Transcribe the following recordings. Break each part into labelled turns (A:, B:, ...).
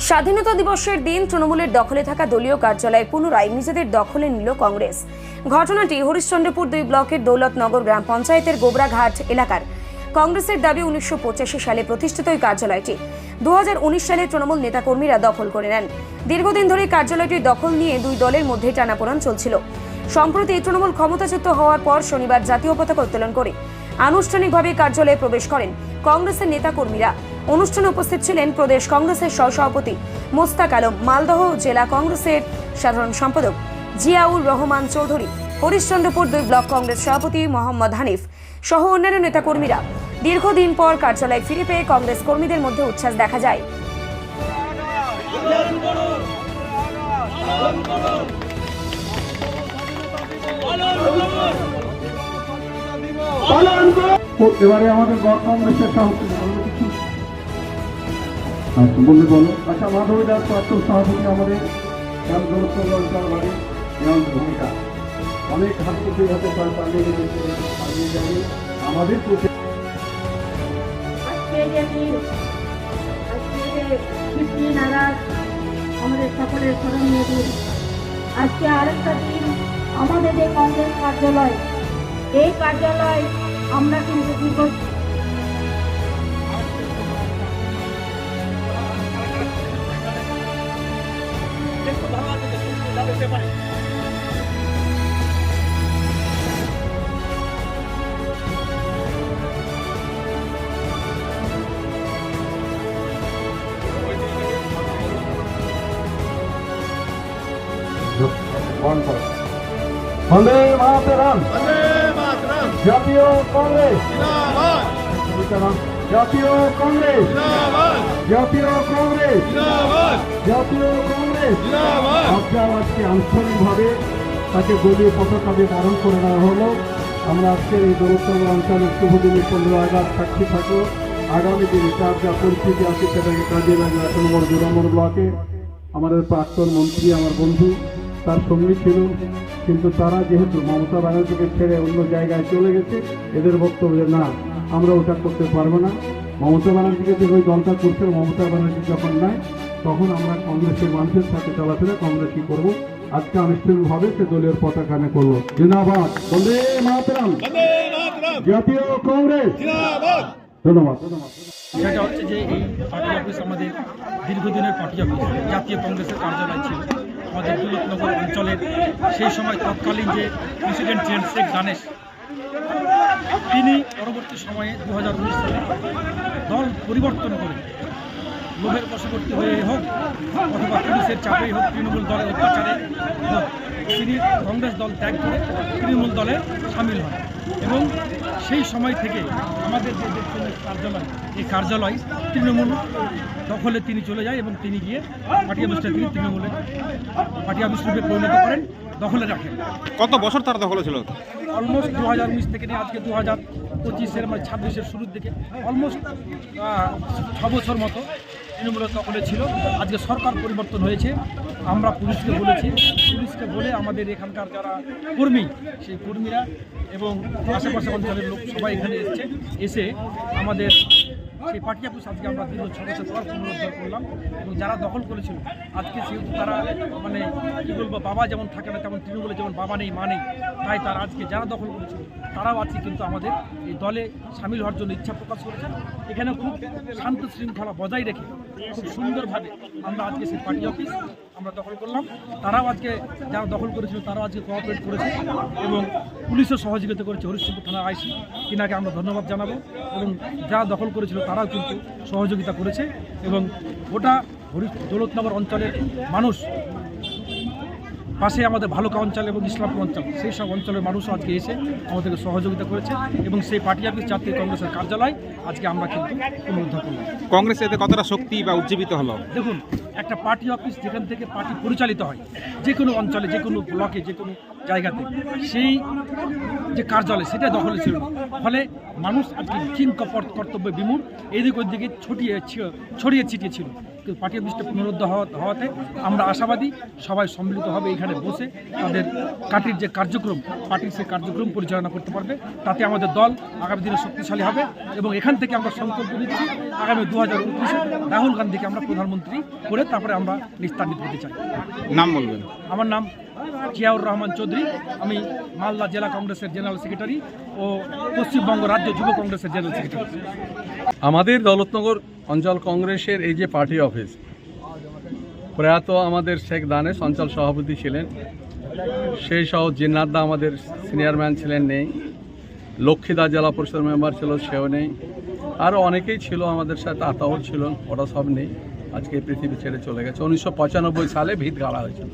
A: স্বাধীনতা দিবসের দিন তৃণমূলের দখলে থাকা দলীয় কার্যালয় পুনরায় নিজেদের দখলে নিল কংগ্রেস। ঘটনাটি হরিশ্চন্দ্রপুর 2 ব্লকের দৌলতনগর গ্রাম পঞ্চায়েতের গোবরাঘাট এলাকার। কংগ্রেসের দাবি 1985 সালে প্রতিষ্ঠিত এই কার্যালয়টি 2019 সালে তৃণমূল নেতাকর্মীরা দখল করে নেন। দীর্ঘদিন ধরে কার্যালয়টির দখল নিয়ে দুই দলের মধ্যে টানাপোড়েন চলছিল। সম্প্রতি তৃণমূল ক্ষমতাচ্যুত হওয়ার পর শনিবার জাতীয় পতাকা উত্তোলন করে আনুষ্ঠানিকভাবে কার্যালয়ে প্রবেশ করেন কংগ্রেসের নেতাকর্মীরা। অনুষ্ঠানে উপস্থিত ছিলেন প্রদেশ কংগ্রেসের সহসভাপতি মোস্তাক আলম, মালদহ জেলা কংগ্রেসের সাধারণ সম্পাদক জিয়াউর রহমান চৌধুরী, হরিশ্চন্দ্রপুর 2 ব্লক কংগ্রেস সভাপতি মোহাম্মদ হানিফ সহ অন্যান্য নেতাকর্মীরা। দীর্ঘদিন পর কার্যালয় ফিরে পেয়ে কংগ্রেস কর্মীদের মধ্যে উচ্ছ্বাস দেখা যায়।
B: এবারে আমাদের কংগ্রেসের বললে বলো। আচ্ছা, মাধবী দাস প্রাক্তন সভাপতি আমাদের বাড়ি ভূমিকা অনেক হাতে পালিয়ে যাবে আমাদের প্রতি।
C: আমাদের সকলের স্মরণীয় দিন। আজকে আরেকটা দিন আমাদের যে কংগ্রেস কার্যালয়, এই কার্যালয় আমরা কিন্তু দীর্ঘ
B: বন্দে মাতরম, জাতীয় কংগ্রেস, জাতীয় কংগ্রেস, জাতীয় কংগ্রেস, জাতীয় কংগ্রেস। আজকে আনুষ্ঠানিকভাবে তাকে দলীয় পতাকা দিয়ে ধারণ করে নেওয়া হলো। আমরা আজকের এই দৌলতনগর অঞ্চলের শুভদিনে 15 আগস্ট সাক্ষী থাকবো। আগামী দিনে তার যা পরিস্থিতি আছে সেটাকে কাজে লাগে। 1 নম্বর 2 নম্বর ব্লকে আমাদের প্রাক্তন মন্ত্রী আমার বন্ধু তার সঙ্গী ছিল, কিন্তু তারা যেহেতু মমতা ব্যানার্জিকে ছেড়ে অন্য জায়গায় চলে গেছে, এদের বক্তব্য না, আমরা ওটা করতে পারবো না। মমতা ব্যানার্জিকে যে ওই দলটা করছে, মমতা ব্যানার্জি যখন নাই তখন আমরা কংগ্রেসের মানুষের সাথে চলাফেরা কংগ্রেস কি করবো। আজকে আনুষ্ঠানিকভাবে সে দলীয় পতাকা নিয়ে করলো। জিন্দাবাদ, বন্দে মাতরম, জাতীয় কংগ্রেস। ধন্যবাদ।
D: সেটা হচ্ছে যে এই পার্টি অফিস আমাদের দীর্ঘদিনের পার্টি অফিস, জাতীয় কংগ্রেসের কার্যালয় ছিল আমাদের দৌলতনগর অঞ্চলের। সেই সময় তৎকালীন যে প্রেসিডেন্ট ছিলেন শেখ দানেশ, তিনি পরবর্তী সময়ে 2019 সালে দল পরিবর্তন করে লোভের বশবর্তী হয়ে হোক অথবা পুলিশের চাপেই হোক, তৃণমূল দলের অত্যাচারে হোক, তিনি কংগ্রেস দল ত্যাগ করে তৃণমূল দলে সামিল হন। এবং সেই সময় থেকে আমাদের যে কার্যালয়, এই কার্যালয় তৃণমূল দখলে তিনি চলে যায় এবং তিনি গিয়ে পার্টি অফিসটা তিনি তৃণমূলের পার্টি অফিস রূপে পরিণত করেন, দখলে রাখেন।
E: কত বছর তার দখলে ছিল?
D: অলমোস্ট 2019 থেকে নিয়ে আজকে 2025-এর মানে 26-এর শুরুর দিকে অলমোস্ট 6 বছর মতো তৃণমূলের দখলে ছিল। আজকে সরকার পরিবর্তন হয়েছে, আমরা পুলিশকে বলেছি, পুলিশকে বলে আমাদের এখানকার যারা কর্মী, সেই কর্মীরা এবং আশেপাশে অঞ্চলের লোক সবাই এখানে এসে আমাদের সেই পার্টি অফিস আজকে আমরা দীর্ঘ 6 বছর পর পুনরুদ্ধার করলাম। এবং যারা দখল করেছিল আজকে সেহেতু তারা মানে কী বলবো, বাবা যেমন থাকে না তেমন তৃণমূলে যেমন বাবা নেই মা নেই, তাই তারা আজকে যারা দখল করেছিল তারাও আজকে কিন্তু আমাদের এই দলে সামিল হওয়ার জন্য ইচ্ছা প্রকাশ করেছে। এখানে খুব শান্ত শৃঙ্খলা বজায় রেখে খুব সুন্দরভাবে আমরা আজকে সেই পার্টি অফিস আমরা দখল করলাম। তারাও আজকে যারা দখল করেছিল তারাও আজকে কোঅপারেট করেছে এবং পুলিশও সহযোগিতা করেছে। হরিশ্চন্দ্রপুর থানার আইসি, তিনাকে আমরা ধন্যবাদ জানাবো। এবং যারা দখল করেছিল তারাও কিন্তু সহযোগিতা করেছে এবং গোটা দৌলতনগর অঞ্চলের মানুষ, পাশে আমাদের ভালুকা অঞ্চল এবং ইসলামপুর অঞ্চল, সেই সব অঞ্চলের মানুষও আজকে এসে আমাদেরকে সহযোগিতা করেছে এবং সেই পার্টি অফিস জাতীয় কংগ্রেসের কার্যালয় আজকে আমরা কিন্তু পুনরুদ্ধার করলাম।
E: কংগ্রেস এতে কতটা শক্তি বা উজ্জীবিত হলো?
D: দেখুন, একটা পার্টি অফিস যেখান থেকে পার্টি পরিচালিত হয়, যে কোনো অঞ্চলে, যে কোনো ব্লকে, যে কোনো জায়গাতে, সেই যে কার্যালয় সেটা দখলে ছিল। ফলে মানুষ আজকে কিং কর্তব্য বিমূঢ়, এদিক ওদিকে ছড়িয়ে ছিটিয়ে ছিল। পার্টি অফিসটা পুনরুদ্ধার হওয়াতে আমরা আশাবাদী সবাই সম্মিলিত হবে এখানে বসে তাদের পার্টির যে কার্যক্রম পার্টির সেই কার্যক্রম পরিচালনা করতে পারবে, তাতে আমাদের দল আগামী দিনে শক্তিশালী হবে। এবং এখান থেকে আমরা সংকল্প নিচ্ছি আগামী 2029-এ রাহুল গান্ধীকে আমরা প্রধানমন্ত্রী করে তারপরে আমরা নিস্তারিত হতে চাই।
E: নাম বলবেন?
D: আমার নাম জিয়াউর রহমান চৌধুরী, আমি মালদা জেলা কংগ্রেসের জেনারেল সেক্রেটারি ও পশ্চিমবঙ্গ রাজ্য যুব কংগ্রেসের জেনারেল সেক্রেটারি।
F: আমাদের দৌলতনগর অঞ্চল কংগ্রেসের এই যে পার্টি অফিস, প্রয়াত আমাদের শেখ দানেশ অঞ্চল সভাপতি ছিলেন, সেই সহ জিন্নাতদা আমাদের সিনিয়র ম্যান ছিলেন, নেই। লক্ষ্মীদা জেলা পরিষদ মেম্বার ছিল, সেও নেই। আরও অনেকেই ছিল আমাদের সাথে, আতাও ছিল, ওরা সব নেই, আজকে পৃথিবী ছেড়ে চলে গেছে। 1995 সালে ভিত গাড়া হয়েছিল।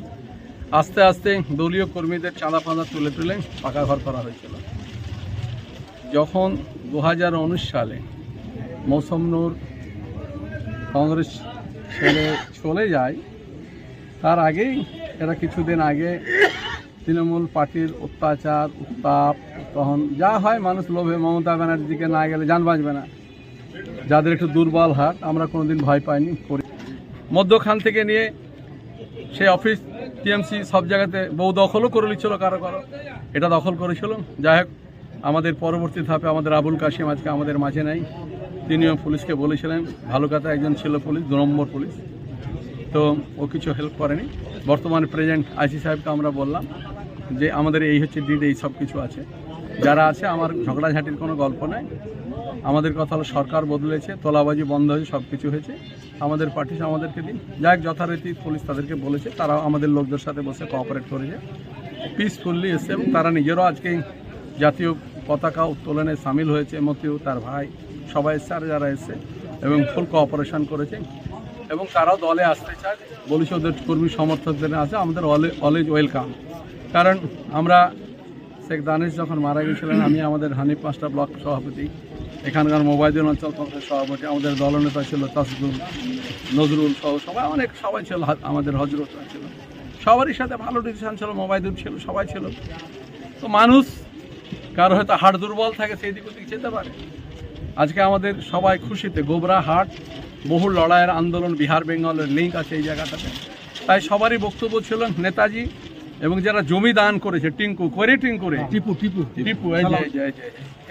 F: আস্তে আস্তে দলীয় কর্মীদের চাঁদা ফাঁদা তুলে তুলে পাকা ঘর করা হয়েছিল। যখন 2019 সালে মৌসম নূর কংগ্রেস ছেড়ে চলে যায়, তার আগেই এরা কিছুদিন আগে তৃণমূল পার্টির অত্যাচার উত্তাপ, তখন যা হয় মানুষ লোভে মমতা ব্যানার্জির দিকে না গেলে জান বাঁচবে না, যাদের একটু দুর্বল হাত, আমরা কোনোদিন ভয় পাইনি করি। মধ্যখান থেকে নিয়ে সেই অফিস টিএমসি সব জায়গাতে বহু দখলও করে নিচ্ছিল, কারো এটা দখল করেছিল। যাই হোক, আমাদের পরবর্তী ধাপে আমাদের আবুল কাশিম আজকে আমাদের মাঝে নাই, তিনিও পুলিশকে বলেছিলেন, ভালো কথা একজন ছিল পুলিশ, 2 নম্বর পুলিশ, তো ও কিছু হেল্প করেনি। বর্তমানে প্রেজেন্ট আইসি সাহেবকে আমরা বললাম যে আমাদের এই হচ্ছে ডিড, এই সব কিছু আছে, যারা আছে আমার ঝগড়াঝাঁটির কোনো গল্প নাই। আমাদের কথা হলো সরকার বদলেছে, তোলাবাজি বন্ধ হয়েছে, সব কিছু হয়েছে, আমাদের পার্টি আমাদেরকে দিন। যাই হোক, যথারীতি পুলিশ তাদেরকে বলেছে, তারাও আমাদের লোকদের সাথে বসে কোঅপারেট করেছে, পিসফুললি এসে, এবং তারা নিজেরও আজকে জাতীয় পতাকা উত্তোলনে সামিল হয়েছে। মতিউ, তার ভাই, সবাই এসছে, আর যারা এসছে এবং ফুল কোঅপারেশন করেছে, এবং তারাও দলে আসতে চায়, বলেছে ওদের কর্মী সমর্থকদের আছে, আমাদের অলওয়েজ ওয়েলকাম। কারণ আমরা শেখ দানেশ যখন মারা গেছিলেন, আমি আমাদের হানিফ মাস্টার ব্লক সভাপতি, এখানকার মোবাইদুল অঞ্চল কংগ্রেস সভাপতি, আমাদের দলনেতা ছিল তাসদুল, নজরুল সহ সবাই ছিল, আমাদের হজরত ছিল, সবারই সাথে ভালো ডিসিশন ছিল, মোবাইদুল ছিল, সবাই ছিল। তো মানুষ কারো হয়তো হাড় দুর্বল থাকে, সেই দিক ওদিক যেতে পারে। আজকে আমাদের সবাই খুশিতে, গোবরা হাট, বহু লড়াইয়ের আন্দোলন, বিহার বেঙ্গলের লিঙ্ক আছে এই জায়গাটাতে, তাই সবারই বক্তব্য ছিল নেতাজি এবং যারা জমি দান করেছে, টিপু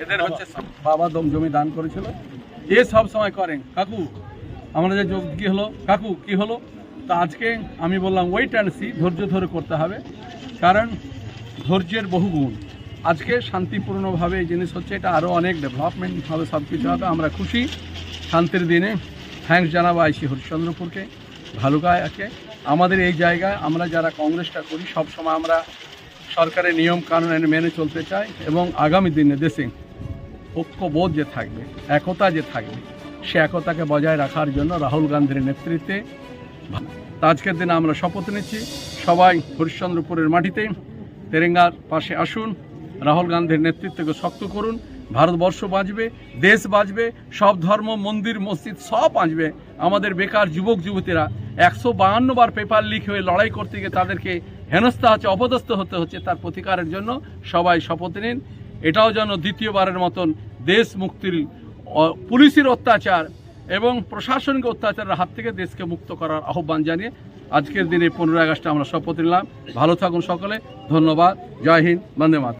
F: এদের হচ্ছে বাবা জমি দান করেছিল, এ সব সময় করেন। কাকু আমরা যে কি হলো, কাকু কি হলো, তা আজকে আমি বললাম ওয়েট অ্যান্ড সি, ধৈর্য ধরে করতে হবে, কারণ ধৈর্যের বহু গুণ। আজকে শান্তিপূর্ণভাবে এই জিনিস হচ্ছে, এটা আরও অনেক ডেভেলপমেন্ট হবে, সব কিছু হবে, আমরা খুশি। শান্তির দিনে থ্যাঙ্কস জানাবো আইসি হরিশ্চন্দ্রপুরকে, ভালুকাকে। আমাদের এই জায়গায় আমরা যারা কংগ্রেসটা করি, সবসময় আমরা সরকারের নিয়ম কানুন মেনে চলতে চাই, এবং আগামী দিনে দেশে ঐক্যবোধ যে থাকবে, একতা যে থাকবে, সে একতাকে বজায় রাখার জন্য রাহুল গান্ধীর নেতৃত্বে আজকের দিনে আমরা শপথ নিচ্ছি, সবাই হরিশ্চন্দ্রপুরের মাটিতে তেরেঙ্গার পাশে আসুন, রাহুল গান্ধীর নেতৃত্বকে শক্ত করুন। ভারতবর্ষ বাঁচবে, দেশ বাঁচবে, সব ধর্ম, মন্দির, মসজিদ সব বাঁচবে। আমাদের বেকার যুবক যুবতীরা 152 বার পেপার লিক হয়ে লড়াই করতে গিয়ে তাদেরকে হেনস্থা হচ্ছে, অপদস্থ হতে হচ্ছে, তার প্রতিকারের জন্য সবাই শপথ নিন। এটাও যেন দ্বিতীয়বারের মতন দেশ মুক্তির, পুলিশের অত্যাচার এবং প্রশাসনিক অত্যাচারের হাত থেকে দেশকে মুক্ত করার আহ্বান জানিয়ে আজকের দিনে 15 আগস্টে আমরা শপথ নিলাম। ভালো থাকুন সকলে, ধন্যবাদ, জয় হিন্দ, বন্দে মাতরম।